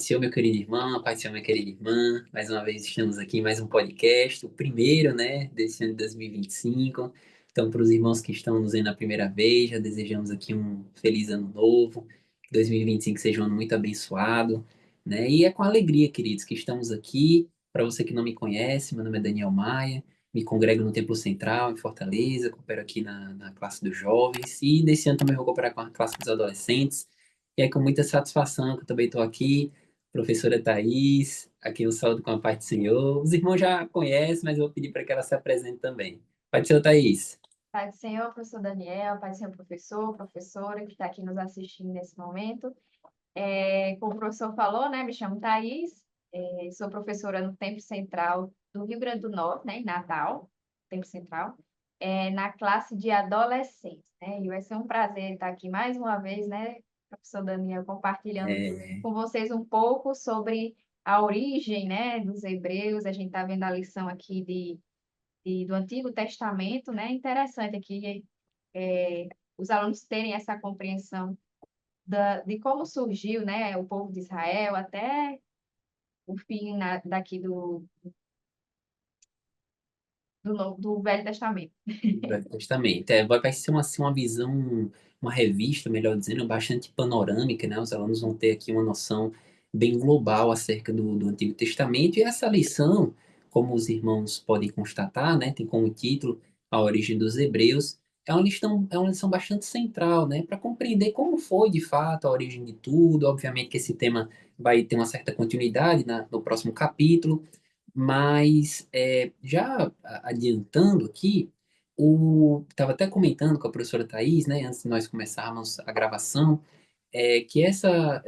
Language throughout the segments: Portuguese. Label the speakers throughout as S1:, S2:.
S1: do Senhor, meu querido irmão, Pai do Senhor, minha querida irmã. Mais uma vez estamos aqui em mais um podcast, o primeiro, né, desse ano de 2025. Então, para os irmãos que estão nos vendo a primeira vez, já desejamos aqui um feliz ano novo, que 2025 seja um ano muito abençoado, né? E é com alegria, queridos, que estamos aqui. Para você que não me conhece, meu nome é Daniel Maia, me congrego no Templo Central, em Fortaleza, coopero aqui na classe dos jovens e nesse ano também vou cooperar com a classe dos adolescentes. E é com muita satisfação que eu também estou aqui, professora Thais, aqui eu saúdo com a paz do Senhor. Os irmãos já conhecem, mas eu vou pedir para que ela se apresente também. Pai do Senhor, Thais.
S2: Pai do Senhor, professor Daniel, Pai do Senhor, professor, professora que está aqui nos assistindo nesse momento. Como o professor falou, né, me chamo Thaís, sou professora no Tempo Central do Rio Grande do Norte, né, em Natal, Tempo Central, na classe de adolescentes, né, e vai ser um prazer estar aqui mais uma vez, né, professor Daniel, compartilhando
S1: É,
S2: com vocês um pouco sobre a origem, né, dos hebreus. A gente está vendo a lição aqui do Antigo Testamento, né? Interessante aqui os alunos terem essa compreensão de como surgiu, né, o povo de Israel até o fim daqui do Velho Testamento.
S1: do Velho Testamento. Vai ser uma, assim, uma visão, uma revista, melhor dizendo, bastante panorâmica, né? Os alunos vão ter aqui uma noção bem global acerca do Antigo Testamento. E essa lição, como os irmãos podem constatar, né? Tem como título A Origem dos Hebreus. É uma lição bastante central, né? Para compreender como foi, de fato, a origem de tudo. Obviamente que esse tema vai ter uma certa continuidade no próximo capítulo, mas já adiantando aqui, estava até comentando com a professora Thais, né, antes de nós começarmos a gravação, que essa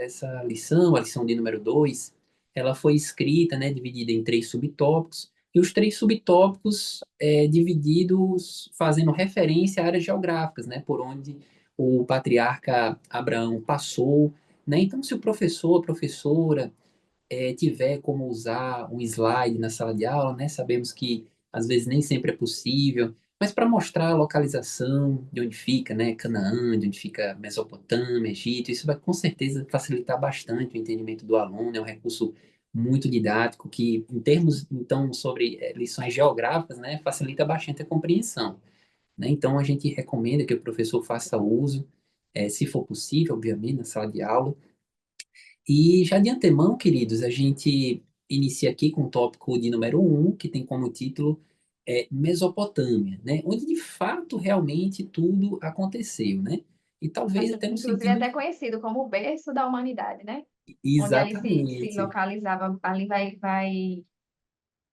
S1: lição, a lição de número 2, ela foi escrita, né, dividida em três subtópicos, e os três subtópicos divididos fazendo referência a áreas geográficas, né, por onde o patriarca Abraão passou, né. Então, se o professor, a professora tiver como usar um slide na sala de aula, né? Sabemos que às vezes nem sempre é possível, mas para mostrar a localização de onde fica, né? Canaã, de onde fica Mesopotâmia, Egito, isso vai com certeza facilitar bastante o entendimento do aluno. É um recurso muito didático que, em termos então sobre lições geográficas, né? Facilita bastante a compreensão, né? Então a gente recomenda que o professor faça uso, se for possível, obviamente, na sala de aula. E já de antemão, queridos, a gente inicia aqui com o tópico de número um, que tem como título Mesopotâmia, né? Onde de fato realmente tudo aconteceu, né? E talvez até no
S2: Inclusive, é
S1: sentido
S2: até conhecido como o berço da humanidade, né? Onde ali se
S1: exatamente.
S2: localizava, ali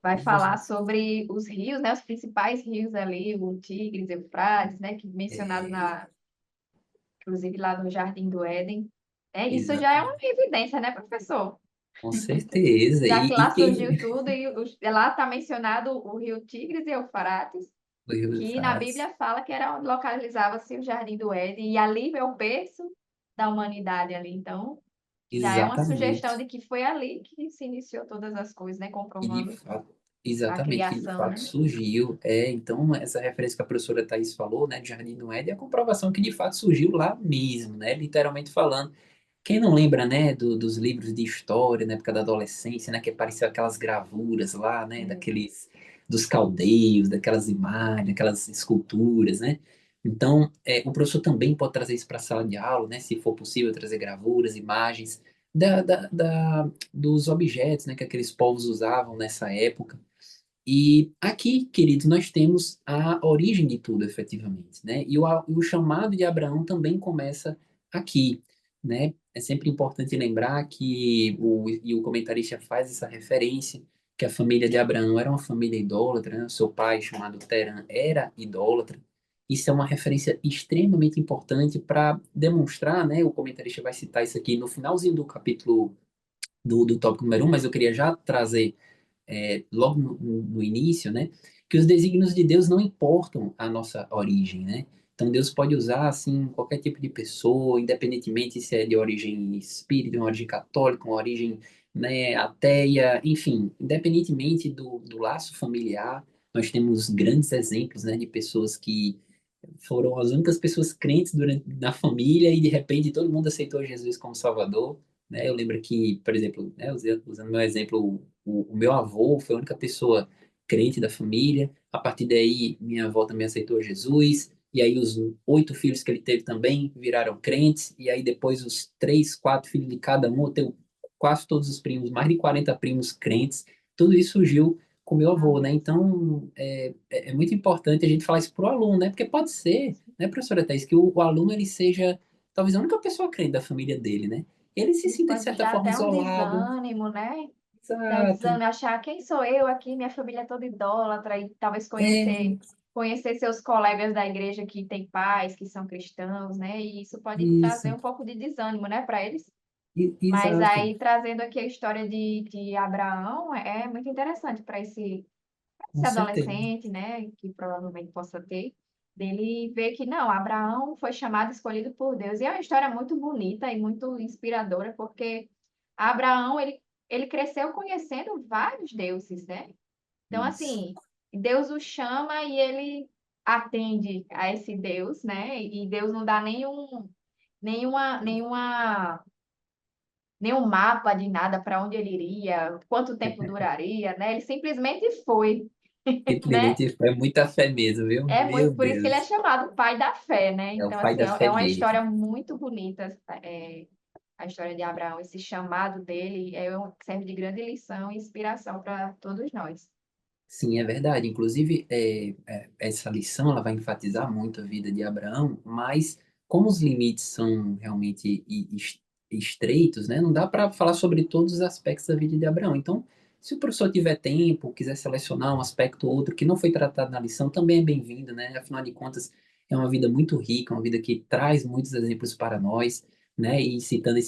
S2: vai falar sobre os rios, né? Os principais rios ali, o Tigres, Eufrates, né? Que mencionado
S1: É,
S2: inclusive lá no Jardim do Éden. Isso já é uma
S1: exatamente.
S2: evidência, né, professor?
S1: Com certeza.
S2: Já que
S1: E
S2: lá
S1: quem
S2: surgiu tudo e lá está mencionado o rio Tigres e Eufrates,
S1: foi o
S2: que na
S1: Fratos?
S2: Bíblia fala que era onde localizava-se o Jardim do Éden, e ali é o berço da humanidade ali. Então, já é uma sugestão
S1: Exatamente.
S2: de que foi ali que se iniciou todas as coisas, né,
S1: E de
S2: comprovando
S1: fato,
S2: a
S1: exatamente, que de
S2: criação,
S1: fato
S2: né?
S1: surgiu. Então, essa referência que a professora Thais falou, né, de Jardim do Éden, é a comprovação que de fato surgiu lá mesmo, né, literalmente falando. Quem não lembra, né, dos livros de história, na época da adolescência, né, que apareciam aquelas gravuras lá, né, dos caldeios, daquelas imagens, aquelas esculturas, né? Então, o professor também pode trazer isso para a sala de aula, né, se for possível, trazer gravuras, imagens dos objetos, né, que aqueles povos usavam nessa época. E aqui, queridos, nós temos a origem de tudo, efetivamente, né? E o chamado de Abraão também começa aqui, né? É sempre importante lembrar que o comentarista faz essa referência, que a família de Abraão era uma família idólatra, né? O seu pai, chamado Terã, era idólatra. Isso é uma referência extremamente importante para demonstrar, né? O comentarista vai citar isso aqui no finalzinho do capítulo do tópico número um, mas eu queria já trazer logo no início, né, que os desígnios de Deus não importam a nossa origem, né? Então Deus pode usar assim qualquer tipo de pessoa, independentemente se é de origem espírita, uma origem católica, uma origem, né, ateia, enfim, independentemente do laço familiar, nós temos grandes exemplos, né, de pessoas que foram as únicas pessoas crentes na família e de repente todo mundo aceitou Jesus como Salvador. né? Eu lembro que, por exemplo, né, usando meu exemplo, o meu avô foi a única pessoa crente da família. A partir daí, minha avó também aceitou Jesus. E aí, os 8 filhos que ele teve também viraram crentes. E aí, depois, os 3, 4 filhos de cada um, eu tenho quase todos os primos, mais de 40 primos crentes. Tudo isso surgiu com meu avô, né?
S2: Amém.
S1: Então, é muito importante a gente falar isso para o aluno, né? Porque pode ser, né, professora Thais, que o aluno ele seja talvez a única pessoa crente da família dele, né? Ele se
S2: Isso
S1: sinta, de
S2: pode
S1: certa
S2: gerar
S1: forma,
S2: até um
S1: isolado.
S2: desânimo, né? Até um
S1: Exato.
S2: desânimo, achar quem sou eu aqui, minha família é toda idólatra, e talvez
S1: É,
S2: conhecer seus colegas da igreja que têm pais, que são cristãos, né? E isso pode trazer
S1: isso.
S2: um pouco de desânimo, né, para eles. Mas
S1: Exato.
S2: aí, trazendo aqui a história de Abraão, é muito interessante para
S1: Com
S2: esse
S1: certeza.
S2: adolescente, né, que provavelmente possa ter, dele ver que não, Abraão foi chamado, escolhido por Deus. E é uma história muito bonita e muito inspiradora, porque Abraão, ele cresceu conhecendo vários deuses, né? Então,
S1: Isso.
S2: assim, Deus o chama e ele atende a esse Deus, né? E Deus não dá nenhuma, nenhuma, nenhum mapa de nada para onde ele iria, quanto tempo duraria, né? Ele simplesmente foi, né?
S1: Simplesmente é muita fé mesmo, viu?
S2: É
S1: Meu
S2: muito, por isso que ele é
S1: Deus.
S2: chamado pai da fé, né?
S1: É o
S2: Então,
S1: pai
S2: assim,
S1: da
S2: é
S1: fé
S2: uma
S1: mesmo.
S2: história muito bonita, a história de Abraão, esse chamado dele serve de grande lição e inspiração para todos nós.
S1: Sim, é verdade. Inclusive, essa lição ela vai enfatizar muito a vida de Abraão, mas como os limites são realmente estreitos, né, não dá para falar sobre todos os aspectos da vida de Abraão. Então, se o professor tiver tempo, quiser selecionar um aspecto ou outro que não foi tratado na lição, também é bem-vindo, né? Afinal de contas, é uma vida muito rica, uma vida que traz muitos exemplos para nós, né? E citando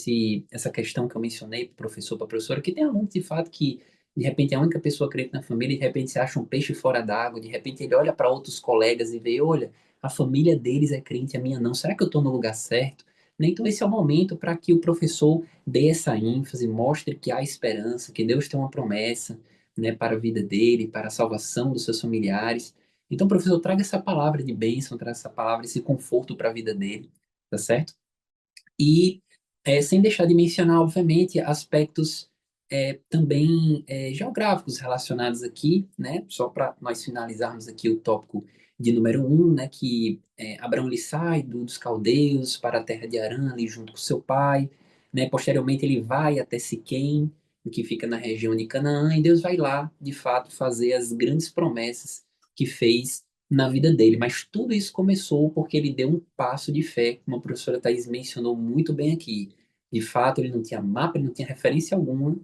S1: essa questão que eu mencionei para o professor, para a professora, que tem alunos de fato que de repente é a única pessoa crente na família, de repente você acha um peixe fora d'água, de repente ele olha para outros colegas e vê, olha, a família deles é crente, a minha não. Será que eu estou no lugar certo? Né? Então esse é o momento para que o professor dê essa ênfase, mostre que há esperança, que Deus tem uma promessa, né, para a vida dele, para a salvação dos seus familiares. Então, professor, traga essa palavra de bênção, traga essa palavra, esse conforto para a vida dele, tá certo? E sem deixar de mencionar, obviamente, aspectos também geográficos relacionados aqui, né? Só para nós finalizarmos aqui o tópico de número 1, né? Que Abraão ele sai dos caldeus para a terra de Harã, ali junto com seu pai, né? Posteriormente ele vai até Siquém, que fica na região de Canaã, e Deus vai lá, de fato, fazer as grandes promessas que fez na vida dele, mas tudo isso começou porque ele deu um passo de fé, como a professora Thais mencionou muito bem aqui. De fato, ele não tinha mapa, ele não tinha referência alguma.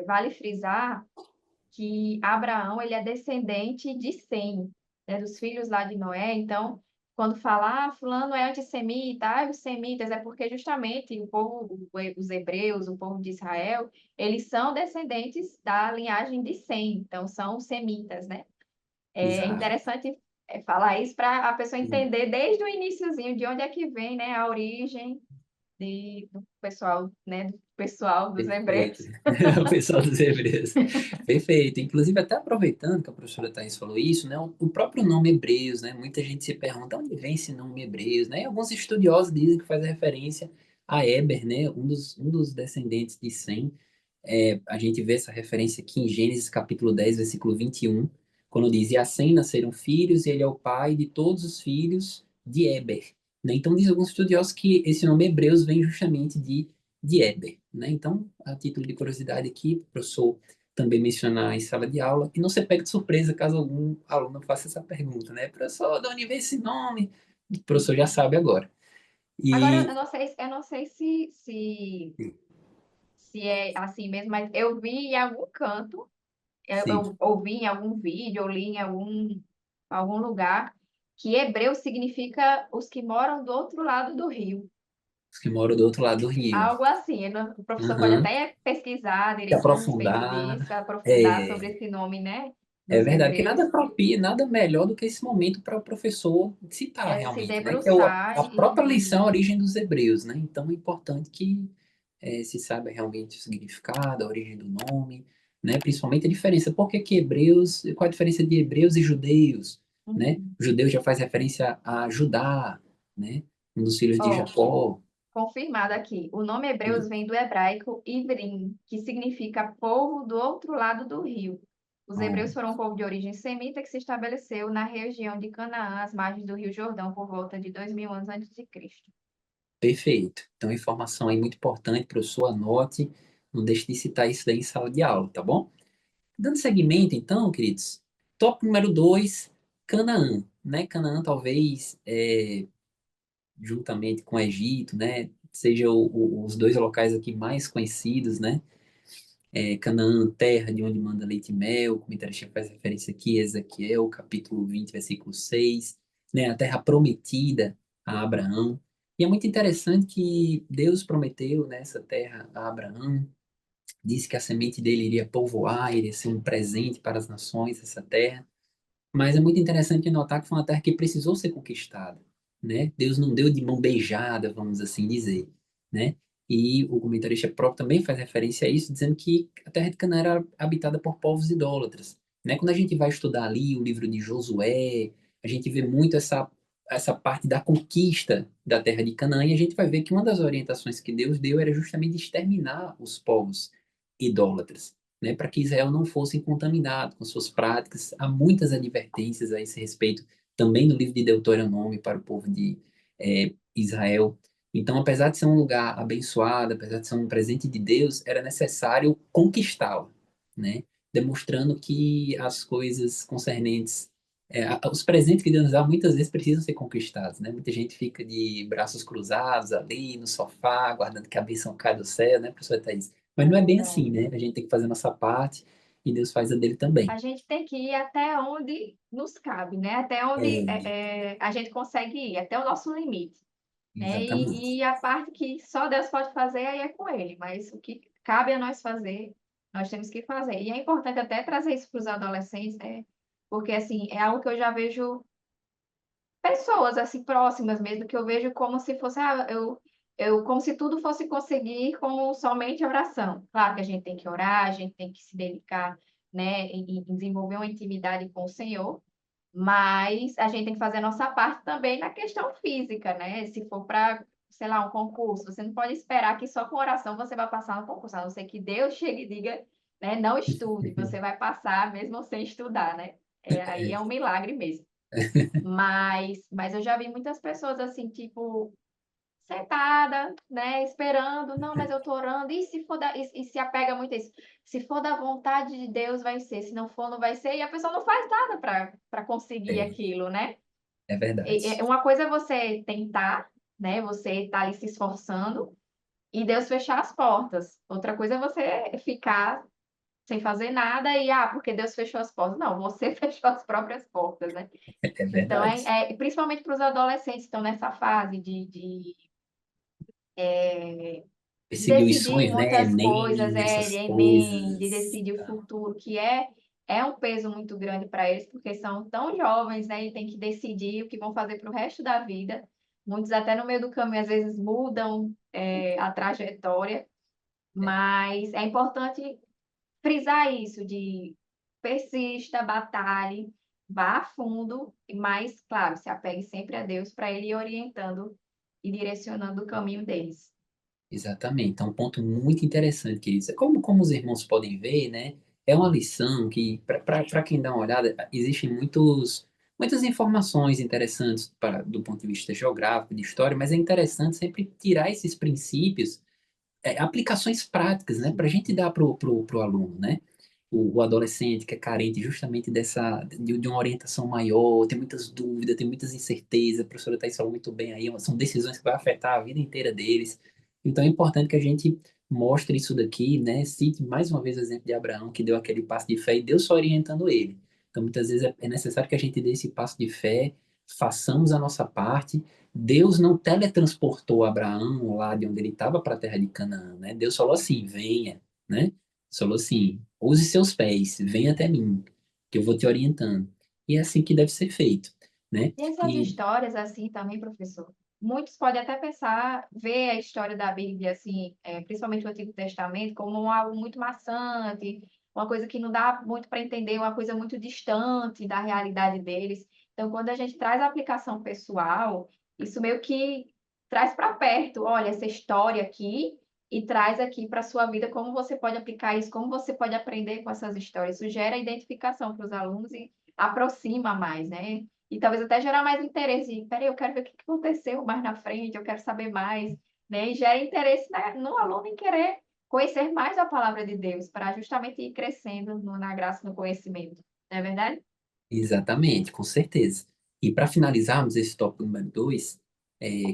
S2: Vale frisar que Abraão ele é descendente de Sem, né, dos filhos lá de Noé. Então, quando falar, fulano é antissemita, os semitas, é porque justamente o povo, os hebreus, o povo de Israel, eles são descendentes da linhagem de Sem, então são semitas, né? É
S1: Exato.
S2: interessante falar isso para a pessoa entender desde o iniciozinho de onde é que vem, né, a origem do pessoal, né, do pessoal dos
S1: Perfeito.
S2: hebreus.
S1: O pessoal dos Hebreus. Perfeito. Inclusive, até aproveitando que a professora Thais falou isso, né? O próprio nome Hebreus, né? Muita gente se pergunta onde vem esse nome Hebreus, né? E alguns estudiosos dizem que faz referência a Eber, né? Um dos descendentes de Sem. A gente vê essa referência aqui em Gênesis capítulo 10 versículo 21, quando diz, e a Sem nasceram filhos, e ele é o pai de todos os filhos de Eber. Né? Então, diz alguns estudiosos que esse nome Hebreus vem justamente de Éber, né? Então, a título de curiosidade aqui, o professor também mencionar em sala de aula, e não ser pego de surpresa caso algum aluno faça essa pergunta, né? Professor, de onde vem esse nome? O professor já sabe agora.
S2: Agora,
S1: E,
S2: eu não sei se é assim mesmo, mas eu vi em algum canto,
S1: sim,
S2: eu ouvi em algum vídeo, eu li em algum lugar, que hebreu significa os que moram do outro lado do rio.
S1: os que moram do outro lado do rio.
S2: Algo assim. O professor pode
S1: Aham.
S2: até pesquisar
S1: Se
S2: direitinho a respeito disso,
S1: aprofundar.
S2: aprofundar sobre
S1: É,
S2: esse nome, né,
S1: é
S2: dos
S1: verdade, que
S2: hebreus.
S1: nada propia, nada melhor do que esse momento para o professor citar
S2: É se
S1: realmente, né? Que é
S2: debruçar
S1: a própria lição, a origem dos hebreus, né? Então é importante que se saiba realmente o significado, a origem do nome, né? Principalmente a diferença. Por que que hebreus, qual a diferença de hebreus e judeus, né?
S2: Uhum.
S1: Judeu já faz referência a Judá, né? Um dos filhos de
S2: Ó,
S1: Jacó.
S2: confirmado aqui. O nome Hebreus vem do hebraico Ivrim, que significa povo do outro lado do rio. Os
S1: Ó,
S2: hebreus foram um povo de origem semita que se estabeleceu na região de Canaã, às margens do Rio Jordão, por volta de 2000 anos antes de Cristo.
S1: perfeito. Então, informação aí muito importante, professor, anote, não deixe de citar isso daí em sala de aula, tá bom? Dando seguimento, então, queridos, tópico número 2, Canaã, né? Canaã talvez, juntamente com o Egito, né, seja os dois locais aqui mais conhecidos, né? Canaã, terra de onde manda leite e mel, o comentarista faz referência aqui, Ezequiel, capítulo 20, versículo 6, né, a terra prometida a Abraão. E é muito interessante que Deus prometeu, né, essa terra a Abraão, disse que a semente dele iria povoar, iria ser um presente para as nações, essa terra. Mas é muito interessante notar que foi uma terra que precisou ser conquistada, né? Deus não deu de mão beijada, vamos assim dizer, né? E o comentarista próprio também faz referência a isso, dizendo que a terra de Canaã era habitada por povos idólatras, né? Quando a gente vai estudar ali o livro de Josué, a gente vê muito essa parte da conquista da terra de Canaã e a gente vai ver que uma das orientações que Deus deu era justamente exterminar os povos idólatras, né, para que Israel não fosse contaminado com suas práticas. Há muitas advertências a esse respeito também no livro de Deuteronômio para o povo de Israel. Então, apesar de ser um lugar abençoado, apesar de ser um presente de Deus, era necessário conquistá-lo, né? Demonstrando que as coisas concernentes, os presentes que Deus nos dá muitas vezes precisam ser conquistados, né? Muita gente fica de braços cruzados ali no sofá, aguardando que a bênção caia do céu, né, professor Thaís? Mas
S2: É
S1: não é bem assim,
S2: verdade.
S1: né? A gente tem que fazer a nossa parte e Deus faz a dele também.
S2: A gente tem que ir até onde nos cabe, né? Até onde
S1: É,
S2: a gente consegue ir, até o nosso limite. Né?
S1: exatamente.
S2: E a parte que só Deus pode fazer, aí é com Ele. Mas o que cabe a nós fazer, nós temos que fazer. E é importante até trazer isso para os adolescentes, né? Porque, assim, é algo que eu já vejo pessoas, assim, próximas mesmo, que eu vejo como se fosse, como se tudo fosse conseguir com somente oração. Claro que a gente tem que orar, a gente tem que se dedicar, né, em desenvolver uma intimidade com o Senhor, mas a gente tem que fazer a nossa parte também na questão física, né? Se for para, sei lá, um concurso, você não pode esperar que só com oração você vai passar no concurso, a não ser que Deus chegue e diga, né, não estude, você vai passar mesmo sem estudar, né? Aí é um milagre mesmo. Mas eu já vi muitas pessoas assim, tipo, sentada, né, esperando, não, mas eu tô orando, e se for e se apega muito a isso, se for da vontade de Deus vai ser, se não for não vai ser, e a pessoa não faz nada para conseguir
S1: É,
S2: aquilo, né?
S1: é verdade.
S2: Uma coisa é você tentar, né, você tá ali se esforçando e Deus fechar as portas. Outra coisa é você ficar sem fazer nada e, porque Deus fechou as portas. Não, você fechou as próprias portas, né?
S1: É
S2: Então,
S1: verdade.
S2: principalmente para os adolescentes que estão nessa fase de
S1: Perseguir os
S2: decidir
S1: sonhos, né?
S2: muitas coisas,
S1: Enem,
S2: de
S1: essas
S2: Enem, de
S1: coisas.
S2: decidir o futuro, que é um peso muito grande para eles, porque são tão jovens, né? E tem que decidir o que vão fazer para o resto da vida. Muitos até no meio do caminho, às vezes, mudam, a trajetória, mas é importante frisar isso, de persista, batalhe, vá a fundo, mas, claro, se apegue sempre a Deus para Ele ir orientando e direcionando o caminho deles.
S1: Exatamente. Então, um ponto muito interessante, queridos. Como os irmãos podem ver, né? É uma lição que, para quem dá uma olhada, existem muitas informações interessantes do ponto de vista geográfico, de história, mas é interessante sempre tirar esses princípios, aplicações práticas, né? Para a gente dar pro aluno, né? O adolescente que é carente justamente de uma orientação maior, tem muitas dúvidas, tem muitas incertezas, a professora Thais falou muito bem aí, são decisões que vai afetar a vida inteira deles. Então é importante que a gente mostre isso daqui, né? Cite mais uma vez o exemplo de Abraão, que deu aquele passo de fé e Deus só orientando ele. Então muitas vezes é necessário que a gente dê esse passo de fé, façamos a nossa parte. Deus não teletransportou Abraão lá de onde ele estava para a terra de Canaã, né? Deus falou assim, venha, né? Falou assim: use seus pés, venha até mim, que eu vou te orientando. E é assim que deve ser feito, né?
S2: E essas
S1: E
S2: histórias, assim, também, professor, muitos podem até pensar, ver a história da Bíblia, assim, principalmente o Antigo Testamento, como algo muito maçante, uma coisa que não dá muito para entender, uma coisa muito distante da realidade deles. Então, quando a gente traz a aplicação pessoal, isso meio que traz para perto, olha, essa história aqui, e traz aqui para a sua vida como você pode aplicar isso, como você pode aprender com essas histórias. Isso gera identificação para os alunos e aproxima mais, né? E talvez até gerar mais interesse. Peraí, eu quero ver o que aconteceu mais na frente, eu quero saber mais, né? E gera interesse no aluno em querer conhecer mais da palavra de Deus, para justamente ir crescendo na graça e no conhecimento. Não é verdade?
S1: Exatamente, com certeza. E para finalizarmos esse tópico número 2,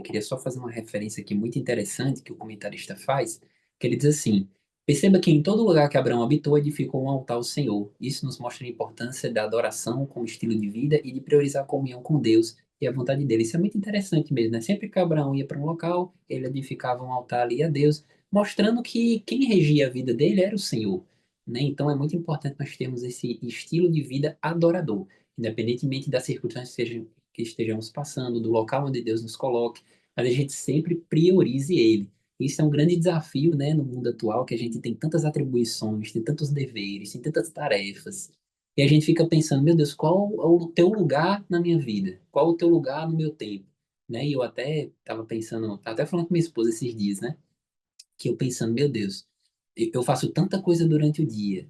S1: queria só fazer uma referência aqui muito interessante que o comentarista faz, que ele diz assim: perceba que em todo lugar que Abraão habitou, edificou um altar ao Senhor. Isso nos mostra a importância da adoração como estilo de vida e de priorizar a comunhão com Deus e a vontade dele. Isso é muito interessante mesmo, né? Sempre que Abraão ia para um local, ele edificava um altar ali a Deus, mostrando que quem regia a vida dele era o Senhor, né? Então é muito importante nós termos esse estilo de vida adorador, independentemente das circunstâncias que estejamos passando, do local onde Deus nos coloque, mas a gente sempre priorize Ele. Isso é um grande desafio, né, no mundo atual, que a gente tem tantas atribuições, tem tantos deveres, tem tantas tarefas, e a gente fica pensando, meu Deus, qual é o teu lugar na minha vida? Qual é o teu lugar no meu tempo? Né? E eu até estava pensando, tava até falando com minha esposa esses dias, né? Que eu pensando, meu Deus, eu faço tanta coisa durante o dia,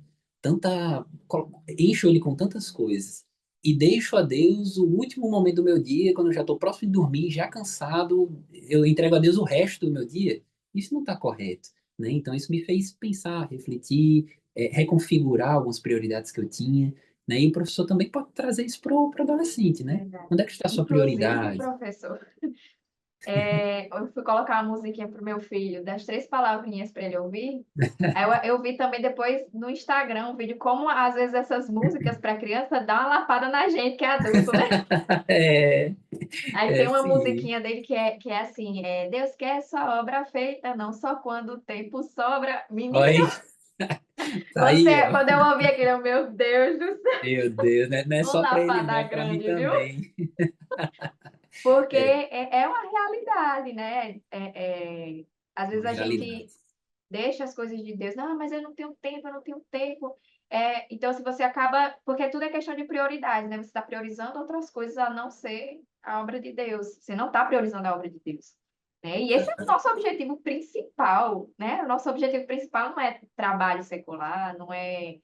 S1: encho ele com tantas coisas, e deixo a Deus o último momento do meu dia, quando eu já estou próximo de dormir, já cansado, eu entrego a Deus o resto do meu dia. Isso não está correto, né? Então isso me fez pensar, refletir, reconfigurar algumas prioridades que eu tinha, né? E o professor também pode trazer isso para o adolescente, né?
S2: Verdade.
S1: Onde é que está a sua
S2: Inclusive,
S1: prioridade?
S2: professor, eu fui colocar uma musiquinha pro meu filho, das 3 palavrinhas para ele ouvir. Aí eu vi também depois no Instagram um vídeo como às vezes essas músicas para criança dá uma lapada na gente que é adulto, né?
S1: É,
S2: Aí tem
S1: é
S2: uma
S1: sim.
S2: musiquinha dele que é assim, Deus quer sua obra feita, não só quando o tempo sobra. Menino,
S1: Olha, tá aí, ó.
S2: quando eu ouvi aquilo, meu Deus do céu,
S1: Meu Deus, né? Não é
S2: uma
S1: só para ele, não,
S2: lapada
S1: é para mim
S2: grande, viu?
S1: também.
S2: Porque
S1: É
S2: é uma realidade, né? Às vezes
S1: uma
S2: a
S1: realidade.
S2: gente deixa as coisas de Deus, não, mas eu não tenho tempo, eu não tenho tempo. Então, se você acaba, porque tudo é questão de prioridade, né? Você está priorizando outras coisas a não ser a obra de Deus. Você não está priorizando a obra de Deus. Né? E esse é o
S1: Exatamente.
S2: nosso objetivo principal, né? O nosso objetivo principal não é trabalho secular, não é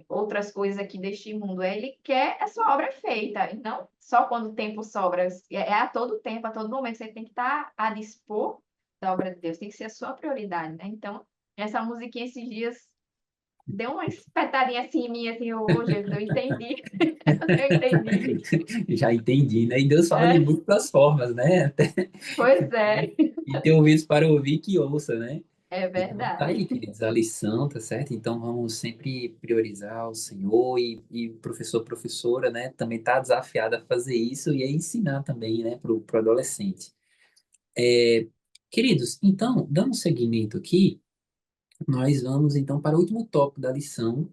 S2: outras coisas aqui deste mundo. Ele quer a sua obra feita, e não só quando o tempo sobra. É a todo tempo, a todo momento. Você tem que estar a dispor da obra de Deus, tem que ser a sua prioridade, né? Então, essa musiquinha esses dias deu uma espetadinha assim em mim, assim, ô Jesus, eu entendi. Eu entendi.
S1: Já entendi, né? E Deus fala de
S2: É,
S1: múltiplas formas, né?
S2: pois é,
S1: E tem ouvidos para ouvir que ouça, né?
S2: é
S1: Então, tá aí,
S2: verdade.
S1: queridos, a lição, tá certo? Então, vamos sempre priorizar o Senhor e professor, professora, né? Também tá desafiado a fazer isso e a ensinar também, né? Pro adolescente. É, queridos, então, dando seguimento aqui, nós vamos então para o último tópico da lição,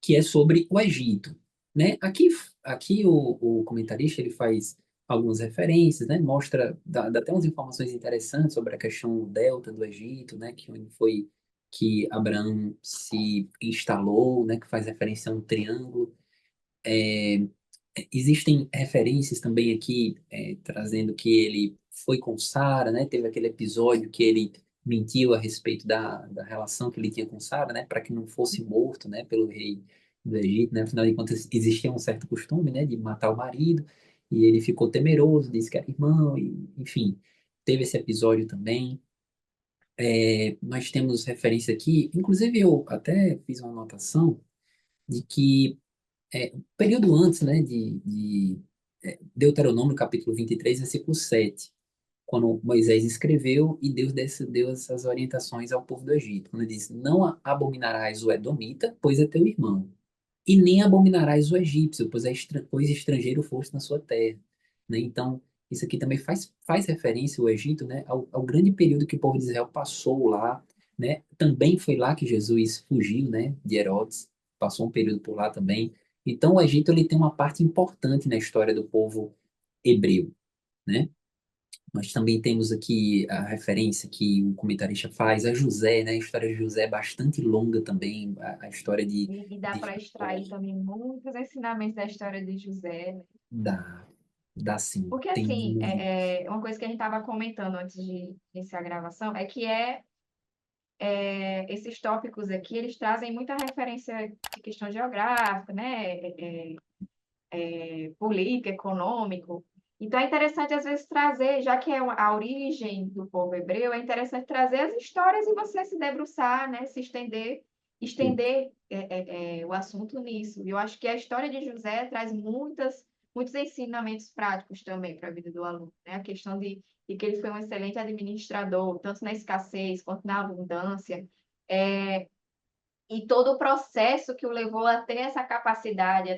S1: que é sobre o Egito, né? Aqui o comentarista ele faz algumas referências, né? Mostra, dá até umas informações interessantes sobre a questão do delta do Egito, né? Que onde foi que Abraão se instalou, né? Que faz referência a um triângulo. Existem referências também aqui trazendo que ele foi com Sara, né? Teve aquele episódio que ele mentiu a respeito da relação que ele tinha com Sara, né? Para que não fosse morto, né? Pelo rei do Egito, né? Afinal de contas, existia um certo costume, né? De matar o marido e ele ficou temeroso, disse que era irmão, e, enfim, teve esse episódio também. Nós temos referência aqui, inclusive eu até fiz uma anotação de que um período antes, né, de Deuteronômio, capítulo 23, versículo 7, quando Moisés escreveu e Deus deu essas orientações ao povo do Egito, quando ele diz, não abominarás o Edomita, pois é teu irmão, e nem abominarás o egípcio, pois estrangeiro foste na sua terra. Né? Então, isso aqui também faz referência ao Egito, né? Ao grande período que o povo de Israel passou lá, né? Também foi lá que Jesus fugiu, né? De Herodes, passou um período por lá também. Então, o Egito ele tem uma parte importante na história do povo hebreu, né? Nós também temos aqui a referência que o comentarista faz a José, né? A história de José é bastante longa também, a história
S2: E dá
S1: de
S2: para
S1: Jacó.
S2: extrair também muitos ensinamentos da história de José, né?
S1: Dá. Dá sim,
S2: Porque,
S1: tem
S2: assim,
S1: muito.
S2: uma coisa que a gente estava comentando antes de iniciar a gravação é que esses tópicos aqui, eles trazem muita referência de questão geográfica, né? Político, econômico. Então, é interessante, às vezes, trazer, já que é a origem do povo hebreu, é interessante trazer as histórias e você se debruçar, né? Se estender o assunto nisso. E eu acho que a história de José traz muitos ensinamentos práticos também para a vida do aluno, né? A questão de que ele foi um excelente administrador, tanto na escassez quanto na abundância. É, e todo o processo que o levou a ter essa capacidade,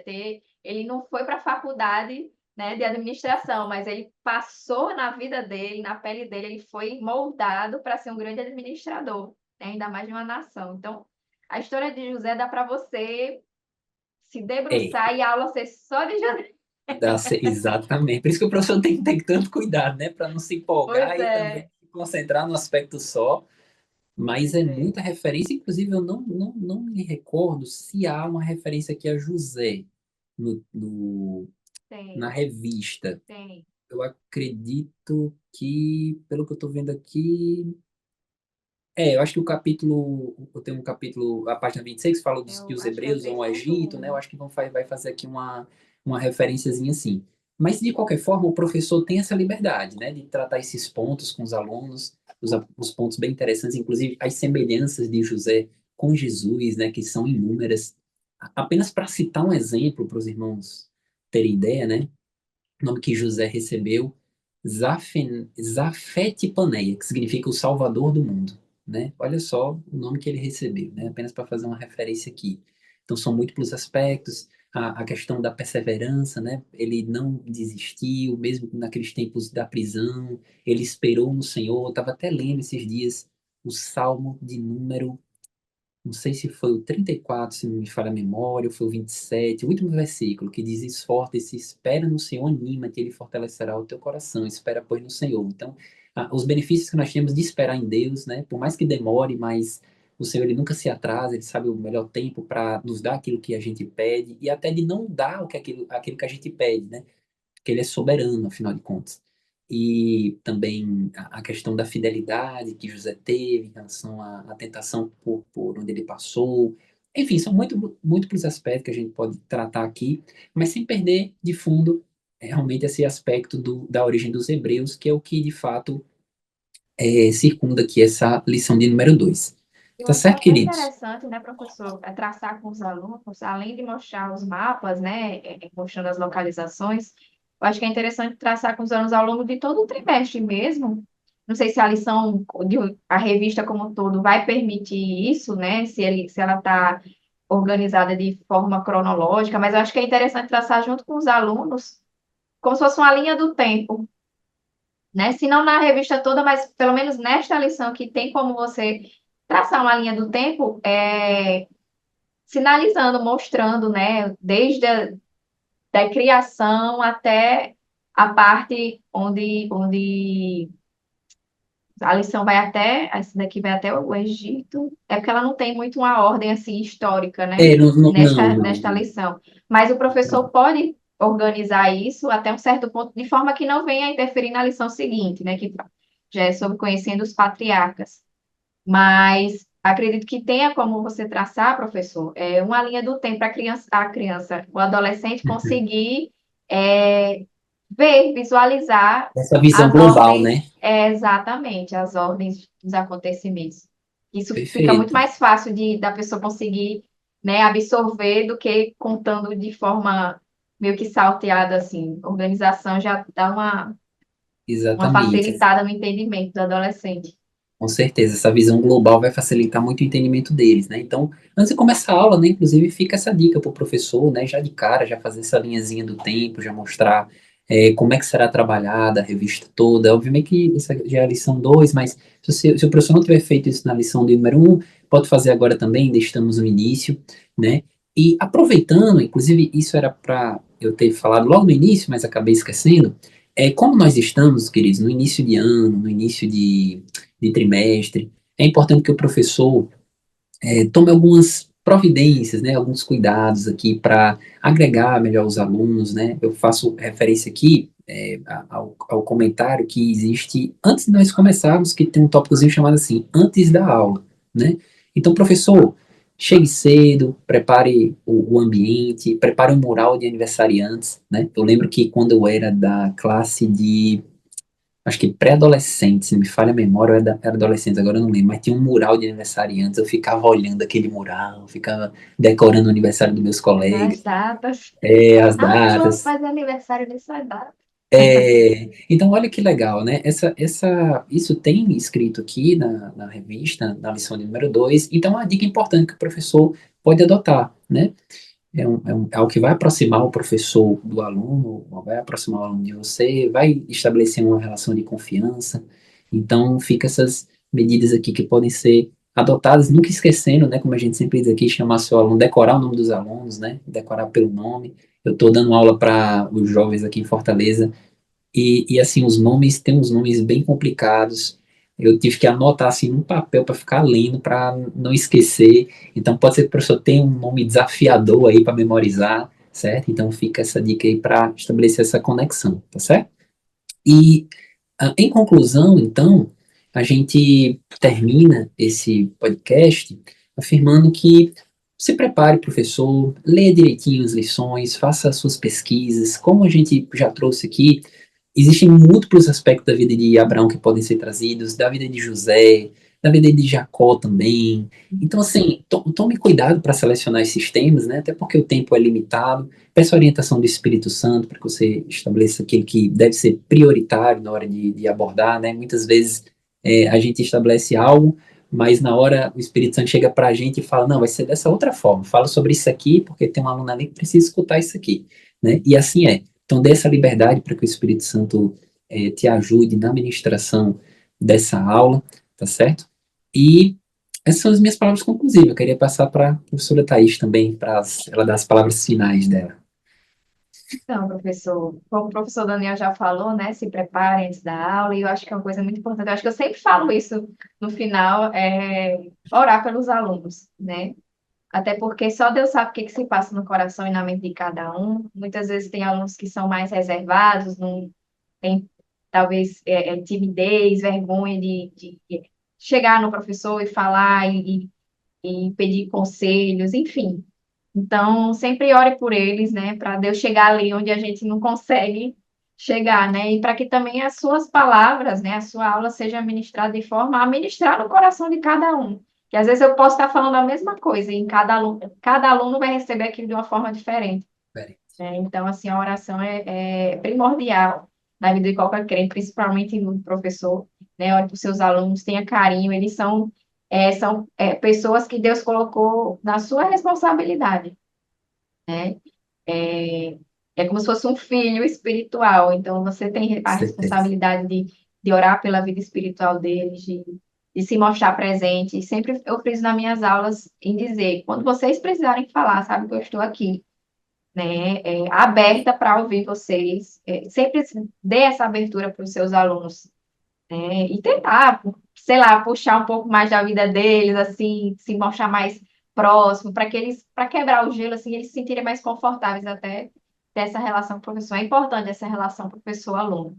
S2: ele não foi para a faculdade, né, de administração, mas ele passou na vida dele, na pele dele, ele foi moldado para ser um grande administrador, né, ainda mais de uma nação. Então, a história de José dá para você se
S1: É,
S2: debruçar e a aula ser só de José.
S1: exatamente. Por isso que o professor tem que ter tanto cuidado, né? Para não se
S2: Pois
S1: empolgar e também
S2: é,
S1: se concentrar no aspecto só. Mas
S2: pois
S1: é
S2: é.
S1: muita referência, inclusive eu não me recordo se há uma referência aqui a José no, no- na
S2: Tem,
S1: revista.
S2: tem.
S1: Eu acredito que, pelo que eu estou vendo aqui, eu acho que o capítulo, eu tenho um capítulo, a página 26 fala que
S2: Eu
S1: os
S2: acho que é o
S1: hebreus vão ao Egito, né? Eu
S2: 3.1.
S1: acho que vai fazer aqui uma referenciazinha assim. Mas, de qualquer forma, o professor tem essa liberdade, né? De tratar esses pontos com os alunos, os pontos bem interessantes, inclusive as semelhanças de José com Jesus, né? Que são inúmeras. Apenas para citar um exemplo para os irmãos terem ideia, né? O nome que José recebeu, Zafete Paneia, que significa o Salvador do mundo, né? Olha só o nome que ele recebeu, né? Apenas para fazer uma referência aqui. Então são múltiplos aspectos, a questão da perseverança, né? Ele não desistiu, mesmo naqueles tempos da prisão, ele esperou no Senhor. Eu estava até lendo esses dias o Salmo de número, não sei se foi o 34, se não me falha a memória, ou foi o 27, o último versículo, que diz: Esforça-se, espera no Senhor, anima-te, Ele fortalecerá o teu coração, espera, pois, no Senhor. Então, os benefícios que nós temos de esperar em Deus, né, por mais que demore, mas o Senhor, Ele nunca se atrasa, Ele sabe o melhor tempo para nos dar aquilo que a gente pede, e até de não dar aquilo que a gente pede, né? Que ele é soberano, afinal de contas. E também a questão da fidelidade que José teve em relação à tentação por onde ele passou. Enfim, são múltiplos aspectos que a gente pode tratar aqui, mas sem perder de fundo realmente esse aspecto da origem dos hebreus, que é o que de fato circunda aqui essa lição de número 2.
S2: Eu
S1: Tá
S2: acho
S1: certo,
S2: até
S1: queridos?
S2: interessante, né, professor, traçar com os alunos, além de mostrar os mapas, né, mostrando as localizações, eu acho que é interessante traçar com os alunos ao longo de todo o trimestre mesmo. Não sei se a lição, a revista como um todo vai permitir isso, né, se ela está organizada de forma cronológica, mas eu acho que é interessante traçar junto com os alunos, como se fosse uma linha do tempo, né? Se não na revista toda, mas pelo menos nesta lição que tem como você traçar uma linha do tempo, sinalizando, mostrando, né? Desde da criação até a parte onde a lição vai até, essa daqui vai até o Egito, é porque ela não tem muito uma ordem assim histórica, né?
S1: Não, não, não,
S2: Nesta
S1: não.
S2: lição. Mas o professor pode organizar isso até um certo ponto, de forma que não venha a interferir na lição seguinte, né? Que já é sobre conhecendo os patriarcas. Mas acredito que tenha como você traçar, professor, uma linha do tempo para o adolescente conseguir é, ver, visualizar
S1: Essa visão
S2: as
S1: global,
S2: ordens,
S1: né?
S2: exatamente, as ordens dos acontecimentos. Isso fica muito
S1: Perfeito.
S2: mais fácil da pessoa conseguir, né, absorver do que contando de forma meio que salteada, assim. Organização já dá uma
S1: Exatamente.
S2: facilitada no entendimento do adolescente.
S1: Com certeza, essa visão global vai facilitar muito o entendimento deles, né? Então, antes de começar a aula, né, inclusive fica essa dica para o professor, né, já de cara, já fazer essa linhazinha do tempo, já mostrar como é que será trabalhada a revista toda. Obviamente que essa já é a lição 2, mas se o professor não tiver feito isso na lição de número 1, pode fazer agora também, ainda estamos no início, né? E aproveitando, inclusive isso era para eu ter falado logo no início, mas acabei esquecendo, como nós estamos, queridos, no início de ano, no início de trimestre, é importante que o professor tome algumas providências, né, alguns cuidados aqui para agregar melhor os alunos, né? Eu faço referência aqui ao comentário que existe, antes de nós começarmos, que tem um tópicozinho chamado assim, antes da aula, né? Então, professor, chegue cedo, prepare o ambiente, prepare um mural de aniversariantes, né? Eu lembro que quando eu era da classe de, acho que pré-adolescente, se não me falha a memória, era adolescente, agora eu não lembro, mas tinha um mural de aniversariantes, eu ficava olhando aquele mural, ficava decorando o aniversário dos meus
S2: Nas
S1: colegas,
S2: datas.
S1: as
S2: Ah, fulano
S1: datas.
S2: faz aniversário nessa data.
S1: Então, olha que legal, né? Isso tem escrito aqui na revista, na lição de número 2. Então, é uma dica importante que o professor pode adotar, né? É algo que vai aproximar o professor do aluno, vai aproximar o aluno de você, vai estabelecer uma relação de confiança. Então, fica essas medidas aqui que podem ser adotadas, nunca esquecendo, né? Como a gente sempre diz aqui, chamar seu aluno, decorar o nome dos alunos, né? Decorar pelo nome. Eu estou dando aula para os jovens aqui em Fortaleza e assim, os nomes, tem uns nomes bem complicados. Eu tive que anotar assim num papel para ficar lendo, para não esquecer. Então, pode ser que o professor tenha um nome desafiador aí para memorizar, certo? Então, fica essa dica aí para estabelecer essa conexão, tá certo? E, em conclusão, então, a gente termina esse podcast afirmando que se prepare, professor, leia direitinho as lições, faça as suas pesquisas. Como a gente já trouxe aqui, existem múltiplos aspectos da vida de Abraão que podem ser trazidos, da vida de José, da vida de Jacó também. Então, assim, tome cuidado para selecionar esses temas, né? Até porque o tempo é limitado. Peça a orientação do Espírito Santo para que você estabeleça aquilo que deve ser prioritário na hora de abordar, né? Muitas vezes a gente estabelece algo, mas na hora o Espírito Santo chega para a gente e fala, não, vai ser dessa outra forma. Fala sobre isso aqui, porque tem um aluno ali que precisa escutar isso aqui, né? E assim é. Então, dê essa liberdade para que o Espírito Santo te ajude na ministração dessa aula, tá certo? E essas são as minhas palavras conclusivas. Eu queria passar para a professora Thaís também, para ela dar as palavras finais dela.
S2: Então, professor, como o professor Daniel já falou, né, se prepare antes da aula, e eu acho que é uma coisa muito importante, eu acho que eu sempre falo isso no final, orar pelos alunos, né? Até porque só Deus sabe o que que se passa no coração e na mente de cada um. Muitas vezes tem alunos que são mais reservados, não tem talvez timidez, vergonha de chegar no professor e falar e pedir conselhos, enfim. Então, sempre ore por eles, né, para Deus chegar ali onde a gente não consegue chegar, né, e para que também as suas palavras, né, a sua aula seja ministrada de forma a ministrar no coração de cada um. Que às vezes eu posso estar falando a mesma coisa e em cada aluno vai receber aquilo de uma forma diferente,
S1: Peraí.
S2: né? Então, assim, a oração é primordial na vida de qualquer crente, principalmente no professor, né? Ore para os seus alunos, tenha carinho, eles são pessoas que Deus colocou na sua responsabilidade, né? É, é como se fosse um filho espiritual, então você tem
S1: Com
S2: a
S1: certeza.
S2: responsabilidade de orar pela vida espiritual deles, de se mostrar presente. E sempre eu friso nas minhas aulas em dizer, quando vocês precisarem falar, sabe que eu estou aqui, né? Aberta para ouvir vocês. Sempre dê essa abertura para os seus alunos, né? E tentar, sei lá, puxar um pouco mais da vida deles, assim, se mostrar mais próximo, para quebrar o gelo, assim, eles se sentirem mais confortáveis até dessa relação com o professor. É importante essa relação professor-aluno,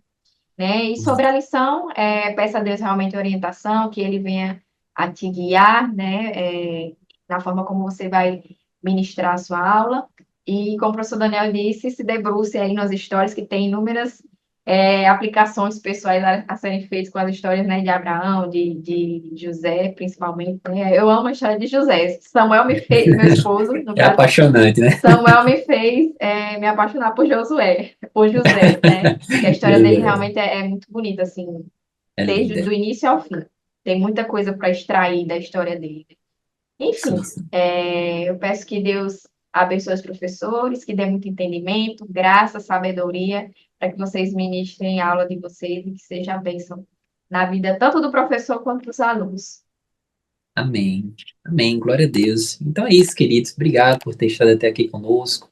S2: né? E sobre a lição, peça a Deus realmente orientação, que ele venha a te guiar, né? Na forma como você vai ministrar a sua aula. E como o professor Daniel disse, se debruce aí nas histórias que tem inúmeras aplicações pessoais a serem feitas com as histórias, né, de Abraão, de José, principalmente, né? Eu amo a história de José. Samuel me fez, meu esposo, no
S1: É
S2: caso,
S1: apaixonante, né?
S2: Samuel me fez me apaixonar por Josué, por José, né? Que a história dele realmente é muito bonita, assim,
S1: É
S2: desde
S1: linda.
S2: do início ao fim. Tem muita coisa para extrair da história dele.
S1: Sim,
S2: Enfim,
S1: sim.
S2: eu peço que Deus abençoe os professores, que dê muito entendimento, graça, sabedoria, para que vocês ministrem a aula de vocês e que seja a bênção na vida tanto do professor quanto dos alunos.
S1: Amém. Amém. Glória a Deus. Então é isso, queridos. Obrigado por ter estado até aqui conosco,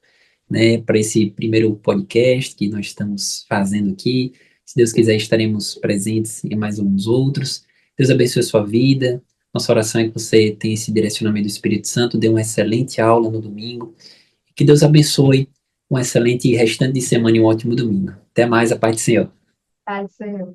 S1: né, para esse primeiro podcast que nós estamos fazendo aqui. Se Deus quiser, estaremos presentes em mais alguns outros. Deus abençoe a sua vida. Nossa oração é que você tenha esse direcionamento do Espírito Santo, dê uma excelente aula no domingo. Que Deus abençoe Um excelente restante de semana e um ótimo domingo. Até mais, a paz do Senhor.
S2: Paz do Senhor.